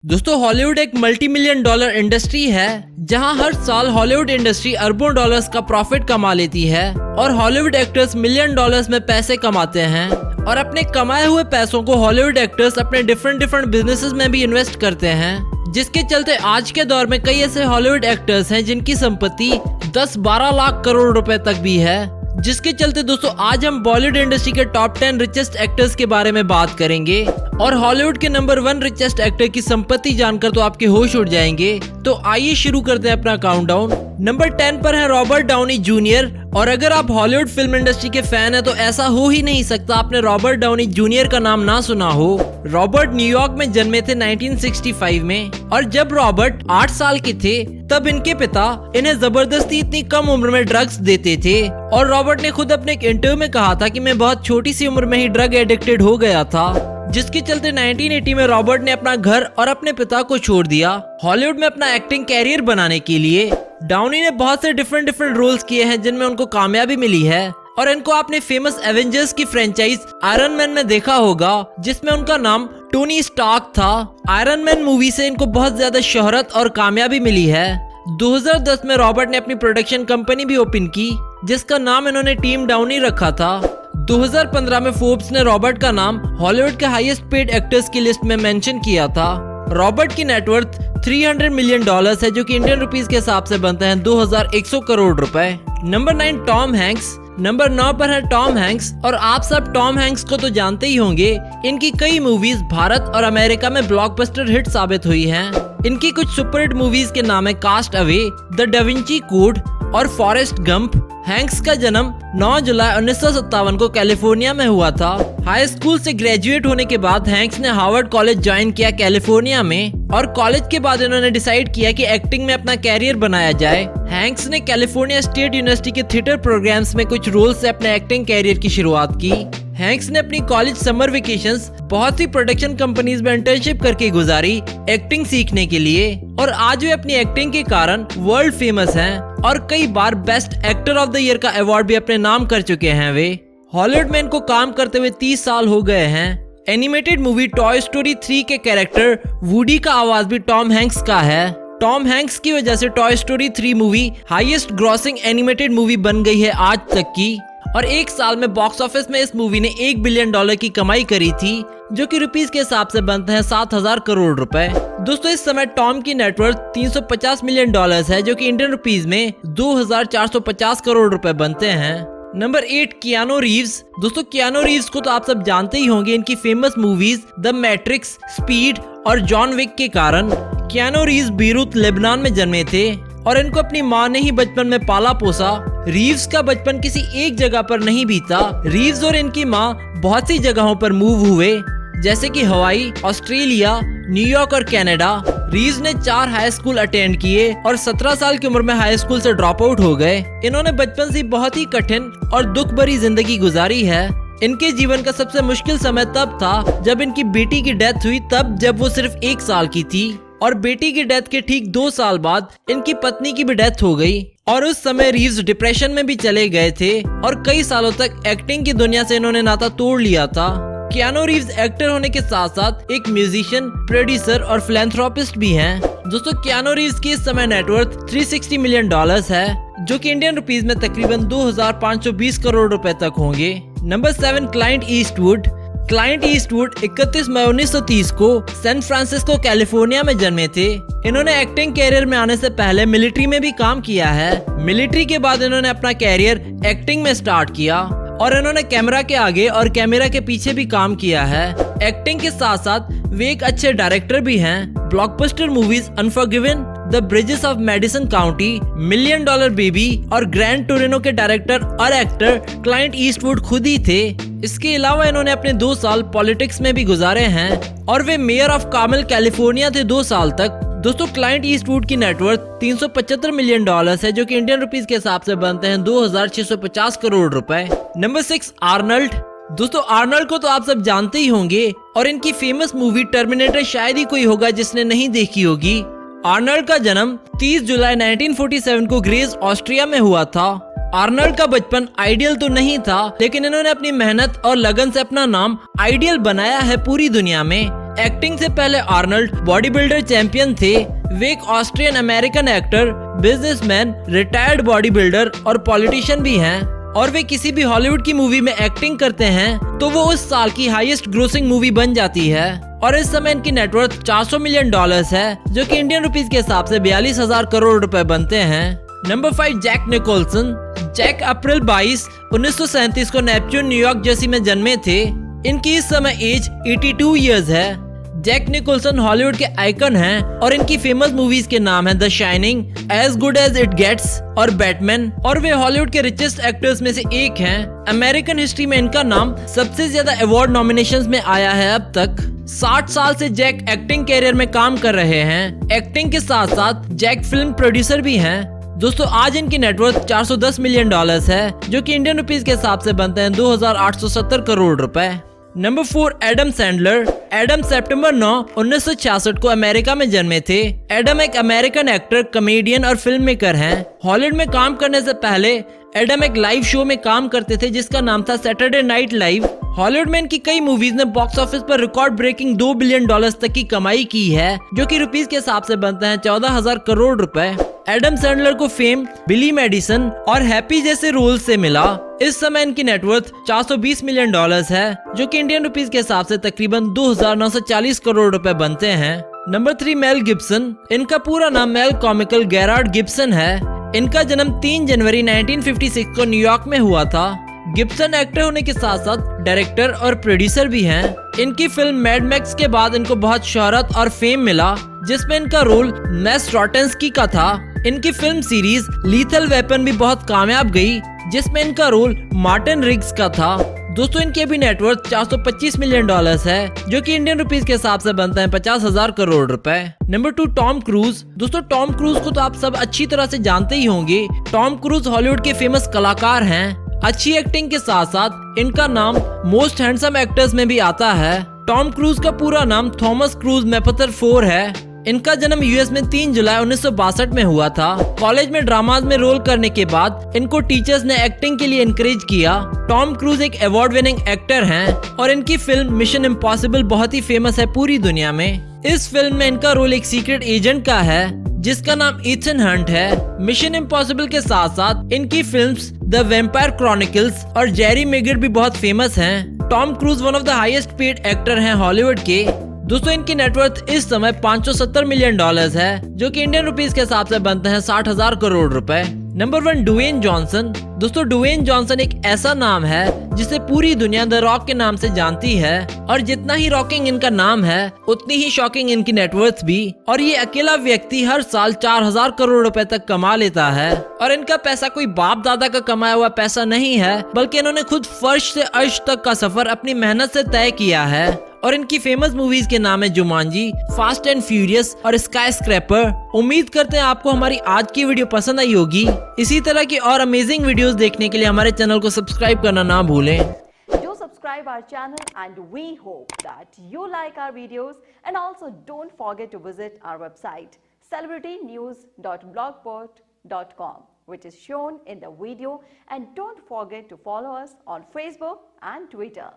दोस्तों हॉलीवुड एक multi million dollar industry है जहां हर साल हॉलीवुड इंडस्ट्री अरबों डॉलर्स का प्रॉफिट कमा लेती है और हॉलीवुड एक्टर्स मिलियन डॉलर्स में पैसे कमाते हैं और अपने कमाए हुए पैसों को हॉलीवुड एक्टर्स अपने डिफरेंट बिजनेसेस में भी इन्वेस्ट करते हैं, जिसके चलते आज के दौर में कई ऐसे हॉलीवुड एक्टर्स हैं जिनकी संपत्ति 10-12 लाख करोड़ रुपए तक भी है। जिसके चलते दोस्तों आज हम बॉलीवुड इंडस्ट्री के टॉप 10 रिचेस्ट एक्टर्स के बारे में बात करेंगे और हॉलीवुड के नंबर 1 रिचेस्ट एक्टर की संपत्ति जानकर तो आपके होश उड़ जाएंगे। तो आइए शुरू करते हैं अपना काउंटडाउन। नंबर 10 पर है रॉबर्ट डाउनी जूनियर। और अगर आप हॉलीवुड फिल्म इंडस्ट्री के फैन हैं तो ऐसा हो ही नहीं सकता आपने रॉबर्ट डाउनी जूनियर का नाम ना सुना हो। रॉबर्ट न्यूयॉर्क में जन्मे थे 1965 में और जब रॉबर्ट 8 साल के थे तब इनके पिता इन्हें जबरदस्ती इतनी कम उम्र में ड्रग्स देते थे और रॉबर्ट ने खुद अपने एक इंटरव्यू में कहा था कि मैं बहुत छोटी सी उम्र में ही ड्रग एडिक्टेड हो गया था, जिसके चलते 1980 में रॉबर्ट ने अपना घर और अपने पिता को छोड़ दिया हॉलीवुड में अपना एक्टिंग कैरियर बनाने के लिए। डाउनी ने बहुत से डिफरेंट रोल्स किए हैं जिनमें उनको कामयाबी मिली है और इनको आपने फेमस एवेंजर्स की फ्रेंचाइज आयरन मैन में देखा होगा जिसमें उनका नाम टोनी स्टार्क था। आयरन मैन मूवी से इनको बहुत ज्यादा शोहरत और कामयाबी मिली है। 2010 में रॉबर्ट ने अपनी प्रोडक्शन कंपनी भी ओपन की जिसका नाम इन्होंने टीम डाउनी रखा था। 2015 में फोर्ब्स ने रॉबर्ट का नाम हॉलीवुड के हाईएस्ट पेड एक्टर्स की लिस्ट में मेंशन किया था। रॉबर्ट की नेटवर्थ $300 मिलियन है जो कि इंडियन रुपीस के हिसाब से बनते हैं 2100 करोड़ रुपए। Number 9 Tom Hanks. नंबर 9 पर है टॉम हैंक्स और आप सब टॉम हैंक्स को तो जानते ही होंगे। इनकी कई मूवीज भारत और अमेरिका में ब्लॉकबस्टर हिट साबित हुई हैं। इनकी कुछ सुपरहिट मूवीज के नाम है Cast Away, the Da Vinci Code और फॉरेस्ट गंप। हैंक्स का जन्म 9 जुलाई 1957 को कैलिफोर्निया में हुआ था। हाई स्कूल से ग्रेजुएट होने के बाद हैंक्स ने हार्वर्ड कॉलेज ज्वाइन किया कैलिफोर्निया में और कॉलेज के बाद इन्होंने डिसाइड किया कि एक्टिंग में अपना कैरियर बनाया जाए। हैंक्स ने कैलिफोर्निया स्टेट यूनिवर्सिटी के थिएटर प्रोग्राम्स में कुछ रोल से अपने एक्टिंग कैरियर की शुरुआत की। हैंक्स ने अपनी कॉलेज समर वेकेशंस बहुत सी प्रोडक्शन कंपनीज में इंटर्नशिप करके गुजारी एक्टिंग सीखने के लिए और आज वे अपनी एक्टिंग के कारण वर्ल्ड फेमस हैं और कई बार best actor of the year का अवार्ड भी अपने नाम कर चुके हैं। वे हॉलीवुड में इनको काम करते हुए 30 साल हो गए हैं। एनिमेटेड मूवी टॉय स्टोरी 3 के कैरेक्टर वुडी का आवाज भी टॉम हैंक्स का है। टॉम हैंक्स की वजह से toy story 3 movie highest grossing animated movie बन गई है आज तक की और एक साल में बॉक्स ऑफिस में इस मूवी ने $1 बिलियन की कमाई करी थी जो कि रुपीस के हिसाब से बनते हैं 7000 करोड़ रुपए। दोस्तों इस समय टॉम की नेटवर्थ $350 मिलियन है जो कि इंडियन रुपीस में 2450 करोड़ रुपए बनते हैं। Number 8 Keanu Reeves. दोस्तों कियानो रीव्स को तो आप सब जानते ही होंगे इनकी famous movies the matrix, speed और जॉन विक के कारण। कियानो रीव्स बीरूत लेबनान में जन्मे थे और इनको अपनी माँ ने ही बचपन में पाला पोसा। रीव्स का बचपन किसी एक जगह पर नहीं बीता। रीव्स और इनकी माँ बहुत सी जगहों पर मूव हुए जैसे कि हवाई, ऑस्ट्रेलिया, न्यूयॉर्क और कनाडा। रीव्स ने 4 हाई स्कूल अटेंड किए और 17 साल की उम्र में हाई स्कूल से ड्रॉप आउट हो गए। इन्होंने बचपन से बहुत ही कठिन और दुख भरी जिंदगी गुजारी है। इनके जीवन का सबसे मुश्किल समय तब था जब इनकी बेटी की डेथ हुई, तब जब वो सिर्फ 1 साल की थी और बेटी की डेथ के ठीक 2 साल बाद इनकी पत्नी की भी डेथ हो गई और उस समय रीव्स डिप्रेशन में भी चले गए थे और कई सालों तक एक्टिंग की दुनिया से इन्होंने नाता तोड़ लिया था। कियानो रीव्स एक्टर होने के साथ साथ एक म्यूजिशियन, प्रोड्यूसर और फिलैंथ्रोपिस्ट भी हैं। दोस्तों कियानो रीव्स की इस समय नेटवर्थ $360 मिलियन है जो कि इंडियन रुपीस में तकरीबन 2520 करोड़ रुपए तक होंगे। Number 7 client Eastwood. Client Eastwood 31 मई 1930 को सैन फ्रांसिस्को कैलिफोर्निया में जन्मे थे। इन्होंने एक्टिंग कैरियर में आने से पहले मिलिट्री में भी काम किया है। मिलिट्री के बाद इन्होंने अपना कैरियर एक्टिंग में स्टार्ट किया और इन्होंने कैमरा के आगे और कैमरा के पीछे भी काम किया है। एक्टिंग के साथ साथ वे एक अच्छे डायरेक्टर भी हैं। Blockbuster movies Unforgiven, the Bridges of Madison County, $1 Million Baby और ग्रैंड टोरेनो के डायरेक्टर और एक्टर क्लाइंट ईस्टवुड खुद ही थे। इसके अलावा इन्होंने अपने 2 साल पॉलिटिक्स में भी गुजारे हैं और वे मेयर ऑफ कार्मेल कैलिफोर्निया थे 2 साल तक। दोस्तों क्लाइंट ईस्टवुड की नेटवर्थ $375 मिलियन है जो कि इंडियन रुपीस के हिसाब से बनते हैं 2650 करोड़ रुपए। Number 6 Arnold. दोस्तों आर्नल्ड को तो आप सब जानते ही होंगे और इनकी फेमस मूवी टर्मिनेटर शायद ही कोई होगा जिसने नहीं देखी होगी। आर्नल्ड का जन्म 30 जुलाई 1947 को ग्रेज, ऑस्ट्रिया में हुआ था। आर्नल्ड का बचपन आइडियल तो नहीं था लेकिन इन्होंने अपनी मेहनत और लगन से अपना नाम आइडियल बनाया है पूरी दुनिया में। एक्टिंग से पहले आर्नल्ड बॉडी बिल्डर चैंपियन थे। वे एक Austrian American actor, businessman, retired body builder और पॉलिटिशियन भी हैं। और वे किसी भी हॉलीवुड की मूवी में एक्टिंग करते हैं तो वो उस साल की हाईएस्ट ग्रोसिंग मूवी बन जाती है। और इस समय इनकी नेटवर्थ $400 मिलियन है, जो कि इंडियन रुपीस के हिसाब से 42,000 करोड़ रुपए बनते हैं। Number 5, Jack Nicholson. जैक अप्रैल 22, 1937 को नेपच्यून, न्यूयॉर्क जर्सी में जन्मे थे। इनकी इस समय एज 82 इयर्स है। जैक निकोलसन हॉलीवुड के आइकन हैं और इनकी फेमस मूवीज के नाम हैं the Shining, as good as it gets और बैटमैन। और वे हॉलीवुड के रिचेस्ट एक्टर्स में से एक हैं। अमेरिकन हिस्ट्री में इनका नाम सबसे ज्यादा अवार्ड नॉमिनेशंस में आया है अब तक। 60 साल से जैक एक्टिंग कैरियर में काम कर रहे हैं। एक्टिंग के साथ साथ जैक फिल्म प्रोड्यूसर भी हैं। दोस्तों आज इनकी नेटवर्थ $410 मिलियन है, जो कि इंडियन रुपीस के हिसाब से बनते हैं 2,870 करोड़ रुपए। Number 4, Adam Sandler. एडम सितंबर 9, 1966 को अमेरिका में जन्मे थे। एडम एक अमेरिकन एक्टर, कॉमेडियन और फिल्म मेकर हैं। हॉलीवुड में काम करने से पहले एडम एक लाइव शो में काम करते थे जिसका नाम था सैटरडे नाइट लाइव। हॉलीवुड में इनकी कई मूवीज ने बॉक्स ऑफिस पर रिकॉर्ड ब्रेकिंग $2 बिलियन तक की कमाई की है, जो कि रुपीस के हिसाब से बनते हैं 14,000 करोड़ रुपए। एडम सैंडलर को फेम बिली मेडिसन और हैप्पी जैसे रोल से मिला। इस समय इनकी नेटवर्थ $420 मिलियन है, जो कि इंडियन रुपीस के हिसाब से तकरीबन 2,940 करोड़ रुपए बनते हैं। Number 3, Mel Gibson. इनका पूरा नाम मेल कॉमिकल गेरार्ड गिब्सन है। इनका जन्म 3 जनवरी 1956 को न्यूयॉर्क में हुआ था। गिब्सन एक्टर होने के साथ साथ डायरेक्टर और प्रोड्यूसर भी हैं। इनकी फिल्म मैड मैक्स के बाद इनको बहुत शोहरत और फेम मिला, जिसमें इनका रोल नेस रॉटेंस्की का था। इनकी फिल्म सीरीज लीथल वेपन भी बहुत कामयाब गई, जिसमें इनका रोल मार्टिन रिग्स का था। दोस्तों इनकी अभी नेटवर्थ $425 मिलियन है, जो कि इंडियन रुपीस के हिसाब से बनता है 50,000 करोड़ रुपए। Number 2, Tom cruise. दोस्तों टॉम क्रूज को तो आप सब अच्छी तरह से जानते ही होंगे। टॉम क्रूज हॉलीवुड के फेमस कलाकार हैं। अच्छी एक्टिंग के साथ साथ इनका नाम मोस्ट हैंडसम एक्टर्स में भी आता है। टॉम क्रूज का पूरा नाम थॉमस क्रूज मैपथर 4 है। इनका जन्म यूएस में 3 जुलाई 1962 में हुआ था। कॉलेज में ड्रामाज में रोल करने के बाद इनको टीचर्स ने एक्टिंग के लिए इनकरेज किया। टॉम क्रूज एक अवार्ड विनिंग एक्टर हैं और इनकी फिल्म मिशन इम्पॉसिबल बहुत ही फेमस है पूरी दुनिया में। इस फिल्म में इनका रोल एक सीक्रेट एजेंट का है जिसका नाम ईथन हंट है। मिशन इम्पॉसिबल के साथ साथ इनकी फिल्म्स द वैम्पायर क्रॉनिकल्स और जेरी मेगर भी बहुत फेमस हैं। Tom cruise one of the highest paid actor हैं हॉलीवुड के। दोस्तों इनकी नेटवर्थ इस समय $570 मिलियन है, जो कि इंडियन रुपीस के हिसाब से बनते हैं 60,000 करोड़ रुपए। Number 1, Dwayne Johnson. दोस्तों ड्वेन जॉनसन एक ऐसा नाम है जिसे पूरी दुनिया द रॉक के नाम से जानती है, और जितना ही रॉकिंग इनका नाम है उतनी ही शॉकिंग इनकी नेटवर्थ भी। और ये अकेला व्यक्ति हर साल 4,000 करोड़ रुपए तक कमा लेता है। और इनका पैसा कोई बाप दादा का कमाया हुआ पैसा नहीं है, बल्कि इन्होंने खुद फर्श से अर्श तक का सफर अपनी मेहनत से तय किया है। और इनकी फेमस मूवीज के नाम है जुमांजी, फास्ट एंड फ्यूरियस और स्काई स्क्रैपर। उम्मीद करते हैं आपको हमारी आज की वीडियो पसंद आई होगी। इसी तरह की और अमेजिंग वीडियोस देखने के लिए हमारे चैनल को सब्सक्राइब करना ना भूलें। Do subscribe our channel and we hope that you like our videos, and also don't forget to visit our website celebritynews.blogspot.com, which is shown in the video, and don't forget to follow us on Facebook and Twitter.